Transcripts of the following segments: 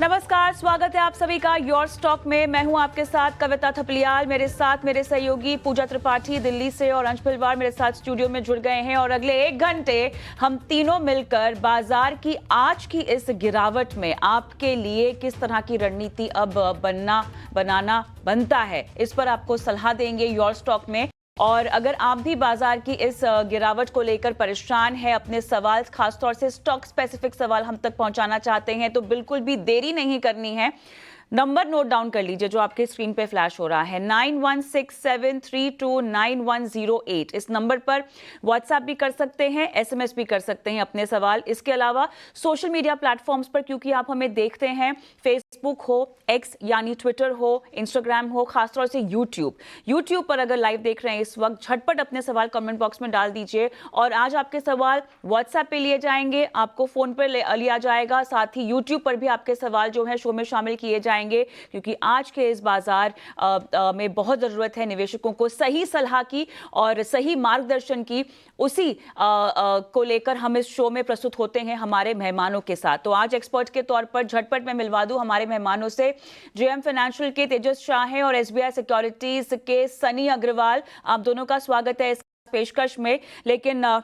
नमस्कार, स्वागत है आप सभी का योर स्टॉक में। मैं हूं आपके साथ कविता थपलियाल, मेरे साथ मेरे सहयोगी पूजा त्रिपाठी दिल्ली से और अंश पिलवार मेरे साथ स्टूडियो में जुड़ गए हैं। और अगले 1 घंटे हम तीनों मिलकर बाजार की आज की इस गिरावट में आपके लिए किस तरह की रणनीति अब बनाना बनता है, इस पर आपको सलाह देंगे योर स्टॉक में। और अगर आप भी बाजार की इस गिरावट को लेकर परेशान हैं, अपने सवाल खासतौर से स्टॉक स्पेसिफिक सवाल हम तक पहुंचाना चाहते हैं, तो बिल्कुल भी देरी नहीं करनी है। नंबर नोट डाउन कर लीजिए जो आपके स्क्रीन पे फ्लैश हो रहा है, 9167329108। इस नंबर पर व्हाट्सएप भी कर सकते हैं, एसएमएस भी कर सकते हैं अपने सवाल। इसके अलावा सोशल मीडिया प्लेटफॉर्म्स पर, क्योंकि आप हमें देखते हैं, फेसबुक हो, एक्स यानी ट्विटर हो, इंस्टाग्राम हो, खासतौर से यूट्यूब पर अगर लाइव देख रहे हैं इस वक्त, झटपट अपने सवाल कमेंट बॉक्स में डाल दीजिए। और आज आपके सवाल व्हाट्सएप पे लिए जाएंगे, आपको फोन पर लिया जाएगा, साथ ही यूट्यूब पर भी आपके सवाल जो है शो में शामिल किए जाएंगे, क्योंकि आज के इस बाजार में बहुत जरूरत है निवेशकों को सही सलाह की और सही मार्गदर्शन की। उसी को लेकर हम इस शो में प्रस्तुत होते हैं हमारे मेहमानों के साथ। तो आज एक्सपर्ट के तौर पर झटपट मैं मिलवा दूं हमारे मेहमानों से। जेएम फाइनेंशियल के तेजस शाह हैं और एसबीआई सिक्योरिटीज के सनी अग्रवाल। आप दोनों का स्वागत है इस पेशकश में। लेकिन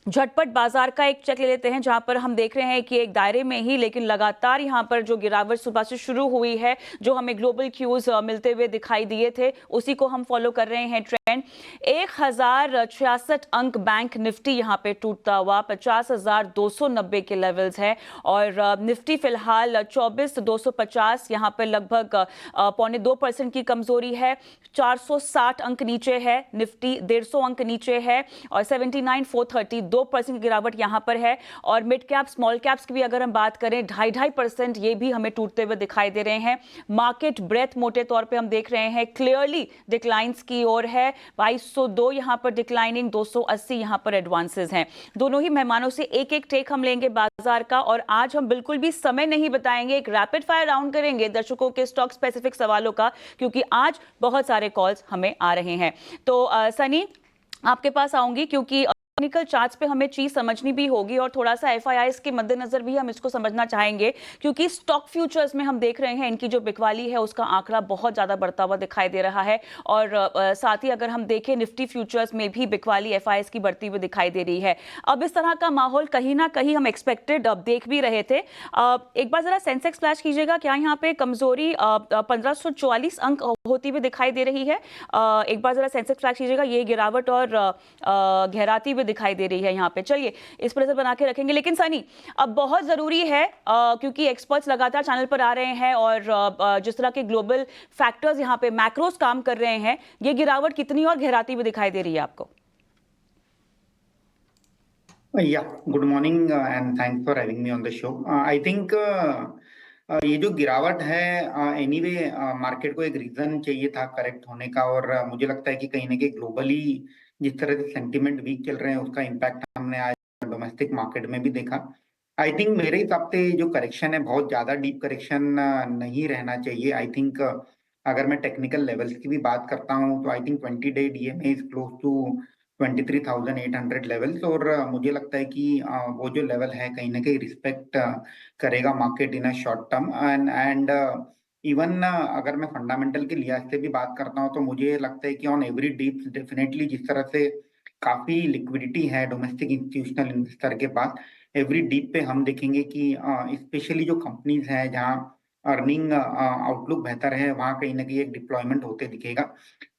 झटपट बाजार का एक चेक ले लेते हैं, जहां पर हम देख रहे हैं कि एक दायरे में ही लेकिन लगातार यहां पर जो गिरावट सुबह से शुरू हुई है, जो हमें ग्लोबल क्यूज मिलते हुए दिखाई दिए थे, उसी को हम फॉलो कर रहे हैं ट्रेंड। 1066 अंक बैंक निफ्टी यहां पे टूटता हुआ 50,290 के लेवल्स है। और निफ्टी फिलहाल 24,250 यहां पर लगभग 0.25% की कमजोरी है। 460 अंक नीचे है निफ्टी, 150 अंक नीचे है और 79,430 2% की गिरावट यहां पर है। और मिड कैप स्मॉल कैप्स की भी अगर हम बात करें, 2.5% ये भी हमें टूटते हुए दिखाई दे रहे हैं। मार्केट ब्रेथ मोटे तौर पे हम देख रहे हैं क्लियरली डिक्लाइंस की ओर है। 2202 यहां पर डिक्लाइनिंग, 280 यहां पर एडवांसेस हैं। दोनों ही मेहमानों से एक एक टेक हम लेंगे बाजार का। और आज हम बिल्कुल भी समय नहीं बताएंगे, एक रैपिड फायर राउंड करेंगे दर्शकों के स्टॉक स्पेसिफिक सवालों का, क्योंकि आज बहुत सारे कॉल्स हमें आ रहे हैं। तो सनी, आपके पास आऊंगी, क्योंकि टेक्निकल चार्ट्स पे हमें चीज समझनी भी होगी और थोड़ा सा एफआईआईस के मद्देनजर भी हम इसको समझना चाहेंगे, क्योंकि स्टॉक फ्यूचर्स में हम देख रहे हैं इनकी जो बिकवाली है उसका आंकड़ा बहुत ज्यादा बढ़ता हुआ दिखाई दे रहा है। और साथ ही अगर हम देखें निफ्टी फ्यूचर्स में भी बिकवाली एफआईआईस की बढ़ती हुई दिखाई दे रही है। अब इस तरह का माहौल कहीं ना कहीं हम एक्सपेक्टेड अब देख भी रहे थे। एक बार जरा सेंसेक्स फ्लैश कीजिएगा, क्या यहाँ पे कमजोरी 1544 अंक होती हुई दिखाई दे रही है? एक बार जरा सेंसेक्स फ्लैश कीजिएगा, ये गिरावट और गहराती हुई दिखाई दे रही है यहाँ पे। चलिए इस पर नजर बना के रखेंगे। लेकिन सनी, अब बहुत जरूरी है क्योंकि एक्सपर्ट्स लगातार चैनल पर आ रहे हैं और जिस तरह के ग्लोबल फैक्टर्स यहाँ पे मैक्रोस काम कर रहे हैं, ये गिरावट कितनी और गहराती हुई दिखाई दे रही है आपको? Good morning and thanks for having me on the show. I think ये जो गिरावट है, एनीवे मार्केट को एक रीजन चाहिए था करेक्ट होने का। और मुझे लगता है कि कहीं ना कहीं ग्लोबली जिस तरह से सेंटिमेंट वीक चल रहे हैं, उसका इम्पैक्ट हमने आज डोमेस्टिक मार्केट में भी देखा। आई थिंक मेरे हिसाब से जो करेक्शन है, बहुत ज्यादा डीप करेक्शन नहीं रहना चाहिए। आई थिंक अगर मैं टेक्निकल लेवल्स की भी बात करता हूँ, तो I think 20-day DMA is close to 23,800 levels. और मुझे लगता है कि वो जो लेवल है कहीं ना कहीं रिस्पेक्ट करेगा market in a short term. And even अगर मैं फंडामेंटल के लिहाज से भी बात करता हूँ, तो मुझे लगता है कि ऑन एवरी डीप डेफिनेटली जिस तरह से काफी लिक्विडिटी है डोमेस्टिक इंस्टीट्यूशनल इन्वेस्टर के पास, एवरी डीप पे हम देखेंगे कि स्पेशली जो कंपनीज हैं जहाँ अर्निंग आउटलुक बेहतर है, वहां कहीं ना कहीं एक डिप्लॉयमेंट होते दिखेगा।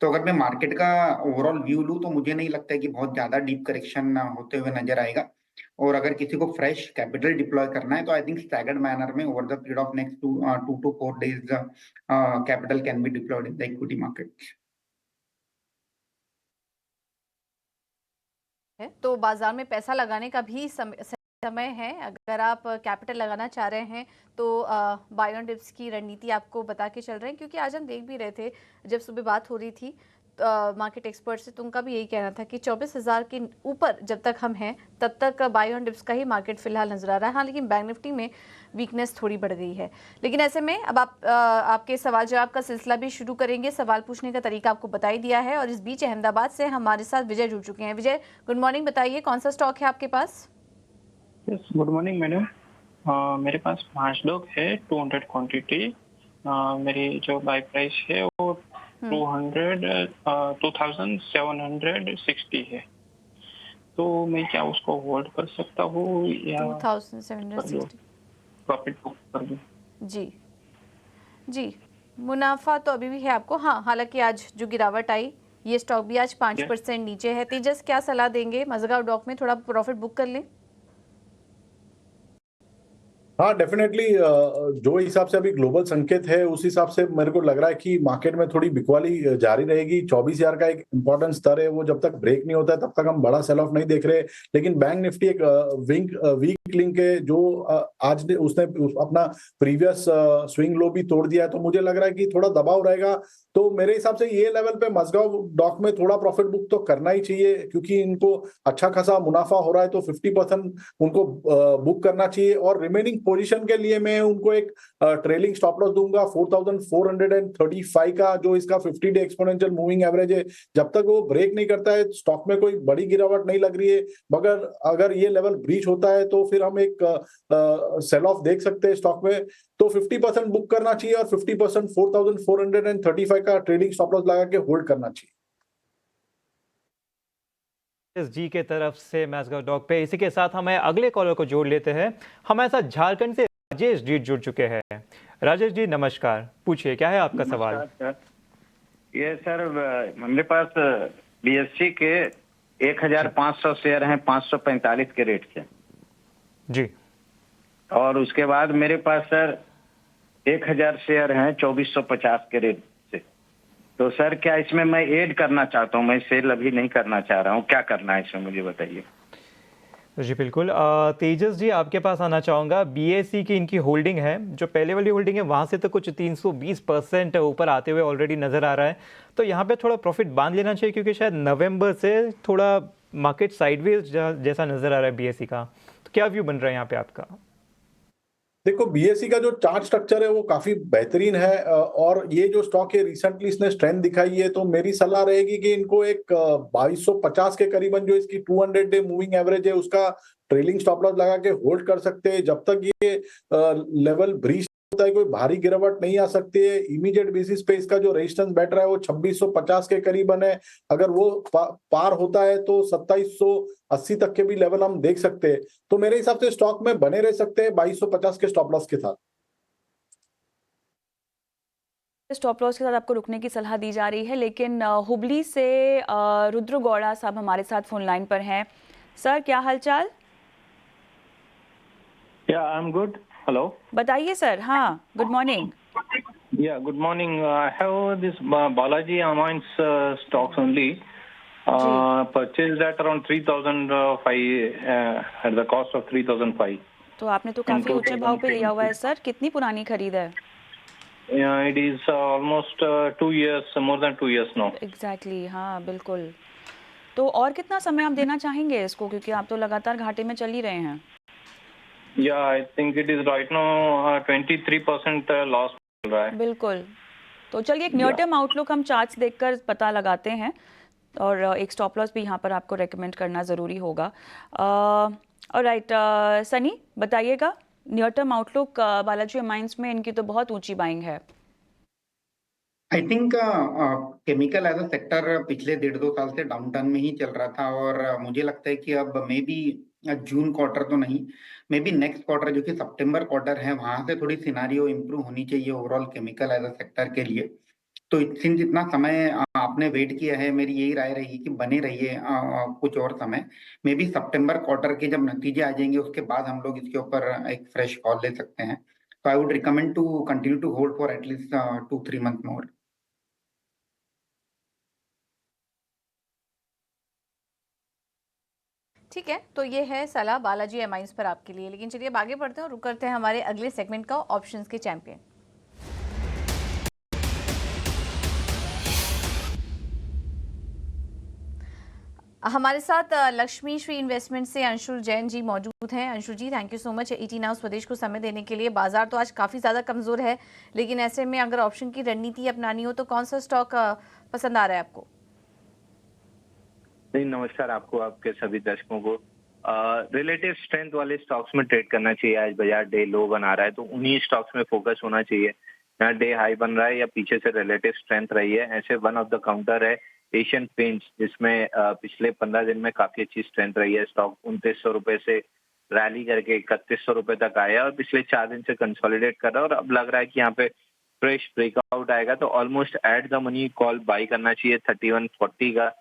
तो अगर मैं मार्केट का ओवरऑल व्यू लूं, तो मुझे नहीं लगता है कि बहुत ज्यादा डीप करेक्शन होते हुए नजर आएगा। और अगर किसी को फ्रेश कैपिटल डिप्लॉय करना है, तो आई थिंक स्टैगर्ड मैनर में over the period of next 2 to 4 days capital can be diploid in the equity market. तो बाजार में पैसा लगाने का भी समय है। अगर आप कैपिटल लगाना चाह रहे हैं तो बाय ऑन डिप्स की रणनीति आपको बता के चल रहे हैं, क्योंकि आज हम देख भी रहे थे जब सुबह बात हो रही थी मार्केट एक्सपर्ट से, तो उनका भी यही कहना था कि 24,000 के ऊपर जब तक हम हैं तब तक बाय ऑन डिप्स का ही मार्केट फिलहाल नजर आ रहा है। हाँ, लेकिन बैंक निफ्टी में वीकनेस थोड़ी बढ़ गई है। लेकिन ऐसे में अब आपके सवाल जवाब का सिलसिला भी शुरू करेंगे। सवाल पूछने का तरीका आपको बता ही दिया है। और इस बीच अहमदाबाद से हमारे साथ विजय जुड़ चुके हैं। Vijay, good morning. बताइए कौन सा स्टॉक है आपके पास? Yes, good morning madam. मेरे पास माचडॉक है 200 क्वांटिटी। मेरी जो बाय प्राइस है वो 2760 है। तो मैं क्या उसको होल्ड कर सकता हूँ या 2760। प्रॉफिट बुक कर दूँ? जी जी, मुनाफा तो अभी भी है आपको। हाँ, हालांकि आज जो गिरावट आई, ये स्टॉक भी आज 5% नीचे है। तेजस, क्या सलाह देंगे? मज़गांव डॉक में थोड़ा प्रॉफिट बुक कर लें? हाँ, डेफिनेटली जो हिसाब से अभी ग्लोबल संकेत है उस हिसाब से मेरे को लग रहा है कि मार्केट में थोड़ी बिकवाली जारी रहेगी। 24,000 का एक इंपॉर्टेंट स्तर है, वो जब तक ब्रेक नहीं होता है तब तक हम बड़ा सेल ऑफ नहीं देख रहे। लेकिन बैंक निफ्टी एक वीक लिंक है जो आज उसने अपना प्रीवियस स्विंग लो भी तोड़ दिया है, तो मुझे लग रहा है कि थोड़ा दबाव रहेगा। तो मेरे हिसाब से ये लेवल पे मज़गांव डॉक में थोड़ा प्रॉफिट बुक तो करना ही चाहिए, क्योंकि इनको अच्छा खासा मुनाफा हो रहा है, तो 50% उनको बुक करना चाहिए। और रिमेनिंग पोजीशन के लिए मैं उनको एक ट्रेलिंग स्टॉप लॉस दूंगा 4435 का, जो इसका 50 डे एक्सपोनेंशियल मूविंग एवरेज है। जब तक वो ब्रेक नहीं करता है स्टॉक में कोई बड़ी गिरावट नहीं लग रही है, मगर अगर ये लेवल ब्रीच होता है तो फिर हम एक सेल ऑफ देख सकते हैं स्टॉक में। तो 50% बुक करना चाहिए और 50% 4435 का ट्रेलिंग स्टॉप लॉस लगा के होल्ड करना चाहिए। जी के तरफ से मज़गांव डॉक पे। इसी के साथ हमें अगले कॉलर को जोड़ लेते हैं। हमारे साथ झारखंड से राजेश जी जुड़ चुके हैं। राजेश जी नमस्कार, पूछिए क्या है आपका सवाल? सर, ये सर मेरे पास बीएससी के 1500 शेयर हैं 545 के रेट से जी। और उसके बाद मेरे पास सर 1000 शेयर हैं 2450 के रेट से। तो सर क्या इसमें मैं ऐड करना चाहता हूँ, मैं सेल अभी नहीं करना चाह रहा हूँ, क्या करना है इसमें मुझे बताइए। जी बिल्कुल। तेजस जी आपके पास आना चाहूँगा। बीएसई की इनकी होल्डिंग है, जो पहले वाली होल्डिंग है वहाँ से तो कुछ 320% ऊपर आते हुए ऑलरेडी नज़र आ रहा है। तो यहाँ पे थोड़ा प्रॉफिट बांध लेना चाहिए, क्योंकि शायद नवंबर से थोड़ा मार्केट साइडवेज जैसा नज़र आ रहा है बीएसई का। तो क्या व्यू बन रहा है यहाँ पे आपका? देखो, बीएसई का जो चार्ट स्ट्रक्चर है वो काफी बेहतरीन है, और ये जो स्टॉक है रिसेंटली इसने स्ट्रेंथ दिखाई है। तो मेरी सलाह रहेगी कि इनको एक 2250 के करीबन जो इसकी 200 डे मूविंग एवरेज है उसका ट्रेलिंग स्टॉप लॉस लगा के होल्ड कर सकते हैं। जब तक ये लेवल ब्रीच होता है कोई भारी गिरावट नहीं आ सकती है। इमीडिएट बेसिस पे इसका जो रेजिस्टेंस बैठ रहा है वो 2650 के करीबन है। अगर वो पार होता है तो 2780 तक के भी लेवल हम देख सकते हैं। तो मेरे हिसाब से स्टॉक में बने रह सकते हैं 2250 के स्टॉप लॉस के साथ। स्टॉप लॉस के साथ आपको रुकने की सलाह दी जा रही है, लेकिन हुबली से रुद्र गौड़ा साहब हमारे साथ फोन लाइन पर हैं। सर क्या हालचाल? या आई एम गुड। हेलो। बताइए सर। हाँ, good morning. Yeah, good morning. I have this Balaji Amines stocks only. Purchased at around 3005 at the cost of 3005. तो आपने तो काफी ऊंचे भाव पे लिया हुआ है सर। कितनी पुरानी खरीद है? It is almost 2 years, more than 2 years now. Exactly हाँ बिल्कुल। तो और कितना समय आप देना चाहेंगे इसको, क्योंकि आप तो लगातार घाटे में चल ही रहे हैं? Yeah, I think it is right now 23% loss चल रहा है। बिल्कुल। तो चलिए एक नियर टर्म आउटलुक हम चार्ट्स देखकर पता लगाते हैं, और एक स्टॉप लॉस भी यहाँ पर आपको रेकमेंड करना ज़रूरी होगा। ऑलराइट सनी, बताइएगा near term outlook Balaji Amines में। इनकी तो बहुत ऊंची बाइंग है। I think chemical as a sector पिछले 1.5-2 साल से डाउन टर्न में ही चल रहा था, और मुझे लगता है कि अब मे बी जून क्वार्टर तो नहीं, मे बी नेक्स्ट क्वार्टर जो कि सितंबर क्वार्टर है, वहां से थोड़ी सिनारियो इंप्रूव होनी चाहिए overall chemical as a sector के लिए। तो सिंस जितना समय आपने वेट किया है, मेरी यही राय रहेगी कि बने रहिए कुछ और समय। मे बी सितंबर क्वार्टर के जब नतीजे आ जाएंगे उसके बाद हम लोग इसके ऊपर एक फ्रेश कॉल ले सकते हैं। तो I would recommend to continue to hold for at least 2-3 month more. ठीक है, तो ये है सलाह बालाजी एमाइंस पर आपके लिए। लेकिन चलिए अब आगे बढ़ते हैं और रुक करते हैं हमारे अगले सेगमेंट का, ऑप्शंस के चैंपियन। हमारे साथ लक्ष्मी श्री इन्वेस्टमेंट से अंशुल जैन जी मौजूद हैं। Anshul ji, thank you so much ET now Swadesh को समय देने के लिए। बाजार तो आज काफ़ी ज़्यादा कमज़ोर है, लेकिन ऐसे में अगर ऑप्शन की रणनीति अपनानी हो तो कौन सा स्टॉक पसंद आ रहा है आपको? नहीं, नमस्कार आपको, आपके सभी दर्शकों को। रिलेटिव स्ट्रेंथ वाले स्टॉक्स में ट्रेड करना चाहिए। आज बाजार डे लो बना रहा है तो उन्हीं स्टॉक्स में फोकस होना चाहिए। यहाँ डे हाई बन रहा है या पीछे से रिलेटिव स्ट्रेंथ रही है, ऐसे वन ऑफ द काउंटर है एशियन पेंट्स, जिसमें पिछले 15 दिन में काफी अच्छी स्ट्रेंथ रही है। स्टॉक 2900 रुपए से रैली करके 3100 रुपए तक आया और पिछले 4 दिन से कंसोलिडेट कर रहा है और अब लग रहा है कि यहाँ पे फ्रेश ब्रेकआउट आएगा तो almost at the money call by करना चाहिए। 3140 का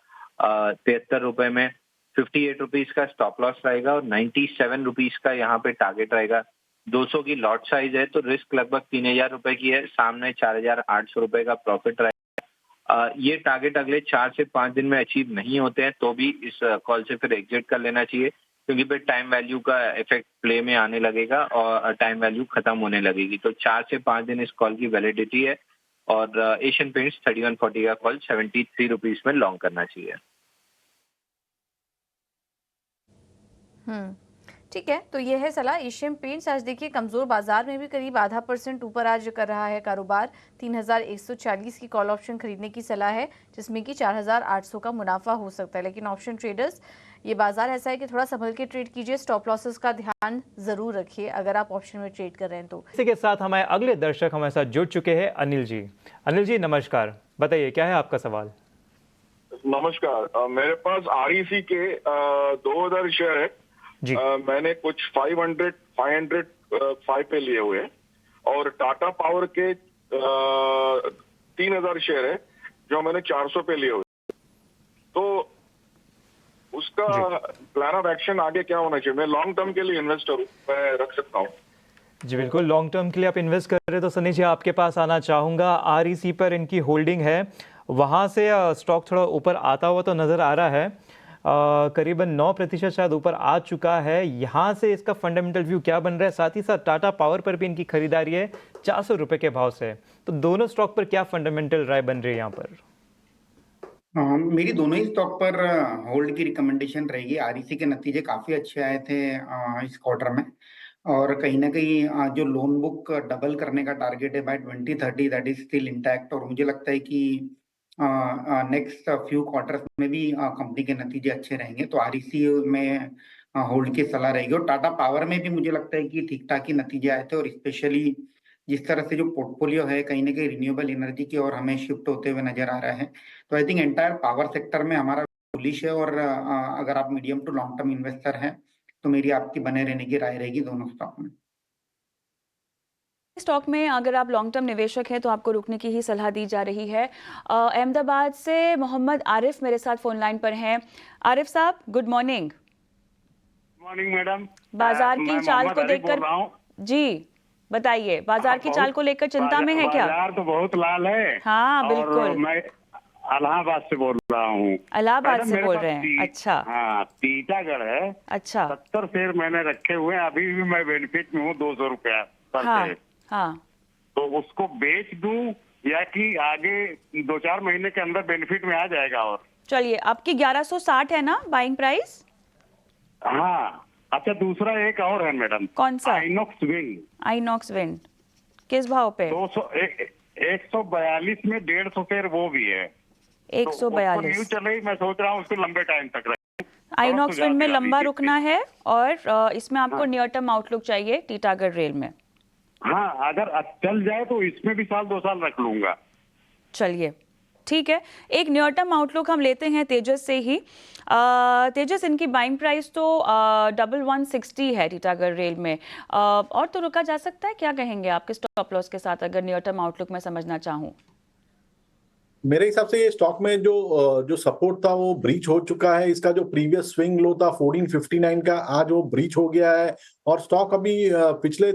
73 रुपए में 58 रुपीज का स्टॉप लॉस रहेगा और 97 रुपीज का यहाँ पे टारगेट रहेगा। 200 की लॉट साइज है तो रिस्क लगभग 3000 रुपए की है, सामने 4800 रुपए का प्रॉफिट रहेगा। ये टारगेट अगले 4 से 5 दिन में अचीव नहीं होते हैं तो भी इस कॉल से फिर एग्जिट कर लेना चाहिए, क्योंकि फिर टाइम वैल्यू का इफेक्ट प्ले में आने लगेगा और टाइम वैल्यू खत्म होने लगेगी। तो 4 से 5 दिन इस कॉल की वैलिडिटी है और एशियन पेंट्स 3140 का कॉल 73 रुपीज में लॉन्ग करना चाहिए। ठीक है, तो ये है सलाह एशियन पेंट्स। आज देखिए कमजोर बाजार में भी करीब 0.5% ऊपर आज कर रहा है कारोबार। 3140 की कॉल ऑप्शन खरीदने की सलाह है, जिसमें कि 4800 का मुनाफा हो सकता है। लेकिन ऑप्शन ट्रेडर्स, ये बाजार ऐसा है कि थोड़ा संभल के ट्रेड कीजिए, स्टॉप लॉसेस का ध्यान जरूर रखिए अगर आप ऑप्शन में ट्रेड कर रहे हैं तो। इसी के साथ हमारे अगले दर्शक हमारे साथ जुड़ चुके हैं अनिल जी। अनिल जी नमस्कार, बताइए क्या है आपका सवाल? नमस्कार, मेरे पास REC के 2000 शेयर है जी। मैंने कुछ 505 पे लिए हुए हैं और टाटा पावर के 3000 शेयर है जो मैंने 400 पे लिए हुए। तो उसका प्लान ऑफ एक्शन आगे क्या होना चाहिए? मैं लॉन्ग टर्म के लिए इन्वेस्टर हूँ, मैं रख सकता हूँ? जी बिल्कुल, लॉन्ग टर्म के लिए आप इन्वेस्ट कर रहे हैं तो सनी जी आपके पास आना चाहूँगा। REC पर इनकी होल्डिंग है, वहाँ से स्टॉक थोड़ा ऊपर आता हुआ तो नज़र आ रहा है, करीबन 9% शायद ऊपर आ चुका है। यहाँ से इसका फंडामेंटल व्यू क्या बन रहा है? साथ ही साथ टाटा पावर पर भी इनकी खरीदारी है 400 रुपये के भाव से, तो दोनों स्टॉक पर क्या फंडामेंटल राय बन रही है यहाँ पर? मेरी दोनों ही स्टॉक पर होल्ड की रिकमेंडेशन रहेगी। REC के नतीजे काफी अच्छे आए थे इस क्वार्टर में और कहीं ना कहीं जो लोन बुक डबल करने का टारगेट है by 2030 that is still intact और मुझे लगता है कि नेक्स्ट फ्यू क्वार्टर्स में भी कंपनी के नतीजे अच्छे रहेंगे। तो REC में होल्ड की सलाह रहेगी और टाटा पावर में भी मुझे लगता है कि ठीक ठाक ही नतीजे आए थे और स्पेशली जिस तरह से जो पोर्टफोलियो है कहीं ना कहीं रिन्यूएबल एनर्जी की ओर हमें शिफ्ट होते हुए नजर आ रहा है। तो I think entire power sector में हमारा बुलिश है और अगर आप medium to long term investor हैं तो मेरी आपकी बने रहने की राय रहेगी दोनों स्टॉक में। स्टॉक में अगर आप लॉन्ग टर्म निवेशक हैं तो आपको रुकने की ही सलाह दी जा रही है। अहमदाबाद से मोहम्मद आरिफ मेरे साथ फोन लाइन पर हैं। आरिफ साहब गुड मॉर्निंग। Morning madam. बाजार की चाल को देखकर जी बताइए, बाजार की चाल को लेकर चिंता में है क्या? बाजार तो बहुत लाल है। हाँ बिल्कुल। मैं इलाहाबाद से बोल रहा हूँ। इलाहाबाद से बोल रहे हैं? अच्छा हाँ, टीटागढ़ है। अच्छा 70 शेयर मैंने रखे हुए हैं, अभी भी मैं बेनिफिट में हूँ 200 रुपया पर शेयर। हाँ तो उसको बेच दूं या कि आगे 2-4 महीने के अंदर बेनिफिट में आ जाएगा? और चलिए, आपकी 1160 है ना बाइंग प्राइस? हाँ। अच्छा, दूसरा एक और है मैडम। कौन सा? आइनॉक्स विंड। आइनॉक्स विंड किस भाव पे? 142 में 150 शेयर वो भी है। 142 न्यू चल रही, मैं सोच रहा हूँ उसको लंबे टाइम तक रहे। आइनॉक्स विंड में लंबा रुकना है और इसमें आपको नियर टर्म आउटलुक चाहिए टीटागढ़ रेल में। हाँ, अगर चल जाए तो इसमें भी 1-2 साल रख लूंगा। चलिए ठीक है, एक नियर टर्म आउटलुक हम लेते हैं तेजस से ही। तेजस, इनकी बाइंग प्राइस तो 160 है टीटागढ़ रेल में, और तो रुका जा सकता है? क्या कहेंगे आपके स्टॉप लॉस के साथ अगर नियर टर्म आउटलुक मैं समझना चाहूँ? मेरे हिसाब से ये स्टॉक में जो सपोर्ट था वो ब्रीच हो चुका है। इसका जो प्रीवियस स्विंग लो था 1459 का, आज वो ब्रीच हो गया है और स्टॉक अभी पिछले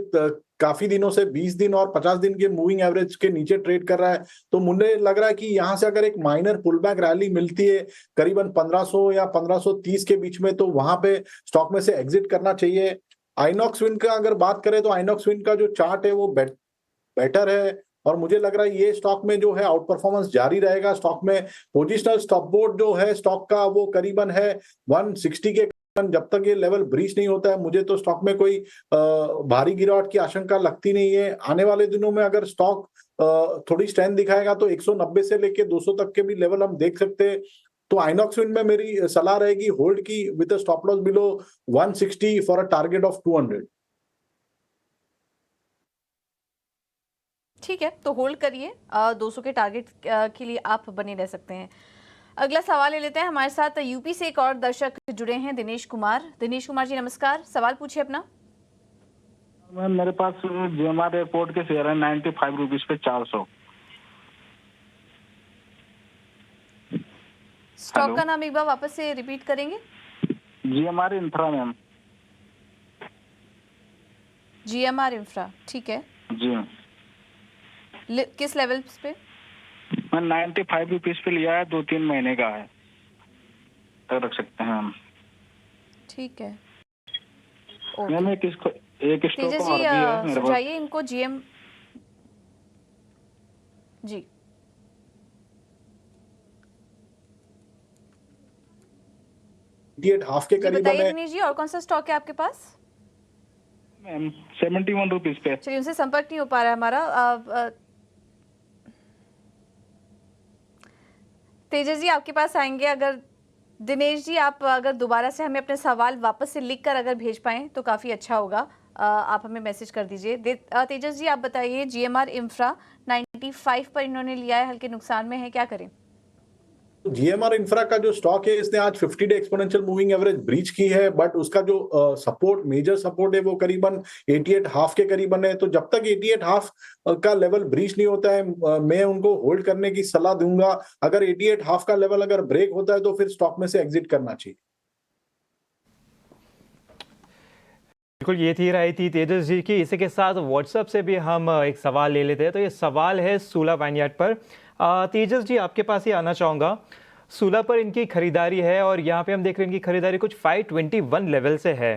काफी दिनों से 20 दिन और 50 दिन के मूविंग एवरेज के नीचे ट्रेड कर रहा है। तो मुझे लग रहा है कि यहाँ से अगर एक माइनर पुलबैक रैली मिलती है करीबन 1500 या 1530 के बीच में, तो वहां पे स्टॉक में से एग्जिट करना चाहिए। आइनॉक्स विंड का अगर बात करें तो आइनॉक्स विंड का जो चार्ट है वो बेटर है और मुझे लग रहा है ये स्टॉक में जो है आउट परफॉर्मेंस जारी रहेगा। स्टॉक में पोजिशनल स्टॉप बोर्ड जो है स्टॉक का वो करीबन है 160 के। जब तक ये लेवल ब्रीच नहीं होता है मुझे तो स्टॉक में कोई भारी गिरावट की आशंका लगती नहीं है। आने वाले दिनों में अगर स्टॉक थोड़ी स्ट्रेंथ दिखाएगा तो 190 से लेके 200 तक के भी लेवल हम देख सकते हैं। तो आइनॉक्स विंड में मेरी सलाह रहेगी होल्ड की with a stop loss below 160 for a target of 200। ठीक है, तो होल्ड करिए, 200 के टारगेट के लिए आप बने रह सकते हैं। अगला सवाल ले लेते हैं। हमारे साथ यूपी से एक और दर्शक जुड़े हैं, दिनेश कुमार। दिनेश कुमार जी नमस्कार, सवाल पूछिए अपना। मैम मेरे पास जीएमआर एयरपोर्ट के शेयर है 95 रुपीज पे 400। स्टॉक का नाम एक बार वापस से रिपीट करेंगे? GMR infra ma'am. GMR infra, ठीक है जी किस लेवल पे? मैं 95 रुपीज पे लिया है, 2-3 महीने का है, तक रख सकते हैं हम। ठीक है मैम एक स्टॉक तेजस और जी भी है मेरे पास। समझाइए इनको जीएम जी। हाफ के जी करीबन बताइए है। दिनेश जी, और कौन सा स्टॉक है आपके पास? मैम 71 रुपीज पे। चलिए, उनसे संपर्क नहीं हो पा रहा है हमारा। तेजस जी आपके पास आएंगे। अगर दिनेश जी आप अगर दोबारा से हमें अपने सवाल वापस से लिख कर अगर भेज पाएं तो काफ़ी अच्छा होगा। आप हमें मैसेज कर दीजिए। तेजस जी आप बताइए, जीएमआर इंफ्रा 95 पर इन्होंने लिया है, हल्के नुकसान में है, क्या करें? जीएमआर इंफ्रा का जो स्टॉक है इसने आज 50 day exponential moving average breach की है, बट उसका जो सपोर्ट मेजर सपोर्ट है वो करीबन 88 हाफ के करीबन है। तो जब तक 88 हाफ का लेवल ब्रीच नहीं होता है मैं उनको होल्ड करने की सलाह दूंगा। अगर 88 हाफ का लेवल अगर ब्रेक होता है तो फिर स्टॉक में से एग्जिट करना चाहिए। बिल्कुल, ये थी राय थी तेजस जी की। इसी के साथ व्हाट्सएप से भी हम एक सवाल ले लेते हैं। तो ये सवाल है सूला वाइनयार्ड पर। तेजस जी आपके पास ही आना चाहूँगा। सूला पर इनकी खरीदारी है और यहाँ पे हम देख रहे हैं इनकी खरीदारी कुछ 521 लेवल से है।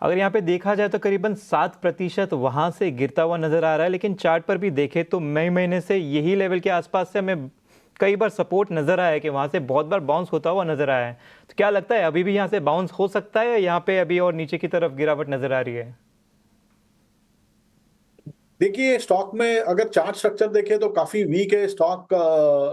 अगर यहाँ पे देखा जाए तो करीबन 7% वहाँ से गिरता हुआ नज़र आ रहा है, लेकिन चार्ट पर भी देखें तो मई महीने से यही लेवल के आसपास से हमें कई बार सपोर्ट नज़र आया है कि वहाँ से बहुत बार बाउंस होता हुआ नज़र आया है। तो क्या लगता है अभी भी यहाँ से बाउंस हो सकता है या यहाँ पे अभी और नीचे की तरफ गिरावट नज़र आ रही है? देखिए स्टॉक में अगर चार्ट स्ट्रक्चर देखें तो काफी वीक है stock.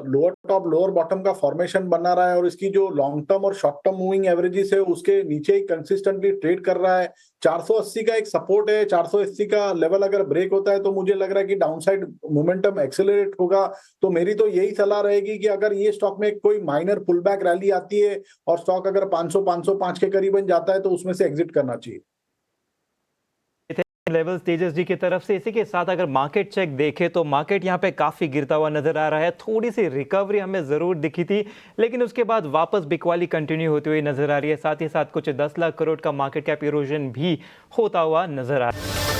Lower top lower bottom का फॉर्मेशन बना रहा है और इसकी जो लॉन्ग टर्म और शॉर्ट टर्म मूविंग एवरेजेस है उसके नीचे ही कंसिस्टेंटली ट्रेड कर रहा है। 480 का एक सपोर्ट है, 480 का लेवल अगर ब्रेक होता है तो मुझे लग रहा है कि डाउनसाइड मोमेंटम एक्सेलरेट होगा। तो मेरी तो यही सलाह रहेगी कि अगर ये स्टॉक में कोई माइनर पुलबैक रैली आती है और स्टॉक अगर 500-505 के करीबन जाता है तो उसमें से एग्जिट करना चाहिए। लेवल्स तेजस जी की तरफ से। इसी के साथ अगर मार्केट चेक देखें तो मार्केट यहाँ पे काफ़ी गिरता हुआ नजर आ रहा है। थोड़ी सी रिकवरी हमें ज़रूर दिखी थी, लेकिन उसके बाद वापस बिकवाली कंटिन्यू होती हुई नजर आ रही है। साथ ही साथ कुछ 10 लाख करोड़ का मार्केट कैप इरोजन भी होता हुआ नजर आ रहा है।